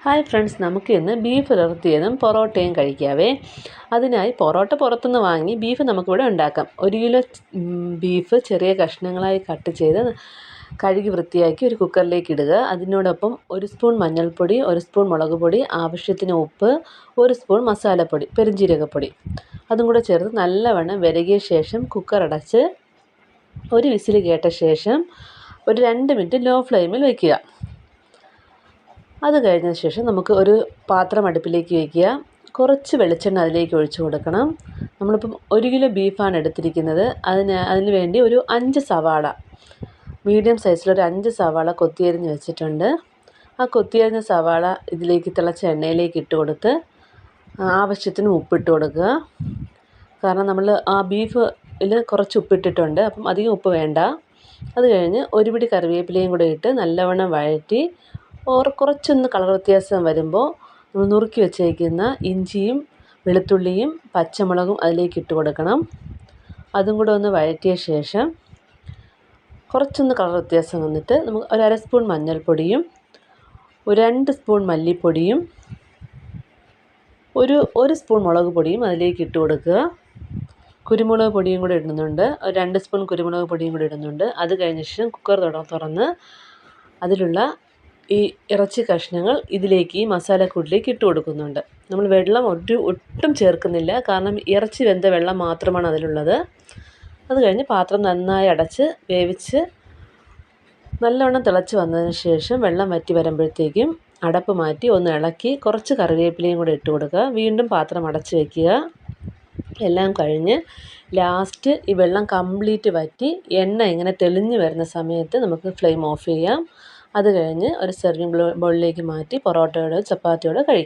Hi friends, നമുക്ക് ഇന്ന് beef ഉലർത്തിയതും പൊറോട്ടയും കഴിക്കാവേ. അതിനായി പൊറോട്ട പുറത്തുനിന്ന് വാങ്ങി ബീഫ് നമുക്കിവിടെ ഉണ്ടാക്കാം. 1 കിലോ ബീഫ് ചെറിയ കഷ്ണങ്ങളായി കട്ട് ചെയ്ത് കഴുകി വൃത്തിയാക്കി ഒരു കുക്കറിലേക്ക് ഇടുക. അതിനോടൊപ്പം 1 സ്പൂൺ മഞ്ഞൾപ്പൊടി, 1 സ്പൂൺ മുളക് പൊടി, ആവശ്യത്തിന് ഉപ്പ്, 1 സ്പൂൺ മസാലപ്പൊടി, പെരുംജീരകപ്പൊടി അതും കൂടെ ചേർത്ത് നല്ലവണ്ണം വിരകിയ ശേഷം കുക്കർ അടച്ച് 1 വിസിൽ കേട്ട ശേഷം ഒരു 2 മിനിറ്റ് ലോ ഫ്ലെയിമിൽ വയ്ക്കുക. അത് കഴിഞ്ഞ ശേഷം നമുക്ക് ഒരു പാത്രം അടുപ്പിലേക്ക് വയ്ക്കുക. കുറച്ച് വെളിച്ചെണ്ണ അതിലേക്ക് ഒഴിച്ചു കൊടുക്കണം. നമ്മളിപ്പം 1 കിലോ ബീഫാണ് എടുത്തിരിക്കുന്നത്. അതിന് വേണ്ടി ഒരു 5 സവാള, മീഡിയം സൈസിലൊരു 5 സവാള കൊത്തിയരിഞ്ഞ് വെച്ചിട്ടുണ്ട്. ആ കൊത്തിയരിഞ്ഞ സവാള ഇതിലേക്ക് തിളച്ച എണ്ണയിലേക്ക് ഇട്ട് കൊടുത്ത് ആവശ്യത്തിന് ഉപ്പിട്ട് കൊടുക്കുക. കാരണം നമ്മൾ ആ ബീഫിൽ കുറച്ച് ഉപ്പിട്ടിട്ടുണ്ട്, അപ്പം അധികം ഉപ്പ് വേണ്ട. അത് കഴിഞ്ഞ് 1 പിടി കറിവേപ്പിലയും കൂടെ ഇട്ട് നല്ലവണ്ണം വഴറ്റി കുറച്ചൊന്ന് കളർ വ്യത്യാസം വരുമ്പോൾ നമ്മൾ നുറുക്കി വെച്ചേക്കുന്ന ഇഞ്ചിയും വെളുത്തുള്ളിയും പച്ചമുളകും അതിലേക്ക് ഇട്ട് കൊടുക്കണം. അതും കൂടെ ഒന്ന് വഴറ്റിയ ശേഷം കുറച്ചൊന്ന് കളർ വ്യത്യാസം വന്നിട്ട് നമുക്ക് ഒരു 1/2 സ്പൂൺ മഞ്ഞൾപ്പൊടിയും, ഒരു 2 സ്പൂൺ മല്ലിപ്പൊടിയും, ഒരു സ്പൂൺ മുളക് പൊടിയും അതിലേക്ക് ഇട്ട് കൊടുക്കുക. കുരുമുളക് പൊടിയും കൂടെ ഇടുന്നുണ്ട്, ഒരു 2 സ്പൂൺ കുരുമുളക് പൊടിയും കൂടെ ഇടുന്നുണ്ട്. അത് കഴിഞ്ഞ ശേഷം കുക്കർ തുറന്ന് അതിലുള്ള ഈ ഇറച്ചി കഷ്ണങ്ങൾ ഇതിലേക്ക് ഈ മസാലക്കൂട്ടിലേക്ക് ഇട്ട് കൊടുക്കുന്നുണ്ട്. നമ്മൾ വെള്ളം ഒട്ടും ചേർക്കുന്നില്ല, കാരണം ഇറച്ചി വെന്ത വെള്ളം മാത്രമാണ് അതിലുള്ളത്. അത് കഴിഞ്ഞ് പാത്രം നന്നായി അടച്ച് വേവിച്ച് നല്ലവണ്ണം തിളച്ച് വന്നതിന് ശേഷം വെള്ളം വറ്റി വരുമ്പോഴത്തേക്കും അടപ്പ് മാറ്റി ഒന്ന് ഇളക്കി കുറച്ച് കറിവേപ്പിലയും കൂടെ ഇട്ട് കൊടുക്കുക. വീണ്ടും പാത്രം അടച്ച് വയ്ക്കുക. എല്ലാം കഴിഞ്ഞ് ലാസ്റ്റ് ഈ വെള്ളം കംപ്ലീറ്റ് വറ്റി എണ്ണ ഇങ്ങനെ തെളിഞ്ഞ് വരുന്ന സമയത്ത് നമുക്ക് ഫ്ലെയിം ഓഫ് ചെയ്യാം. അത് കഴിഞ്ഞ് ഒരു സെർവിങ് ബൗളിലേക്ക് മാറ്റി പൊറോട്ടയോടോ ചപ്പാത്തിയോടോ കഴിക്കാം.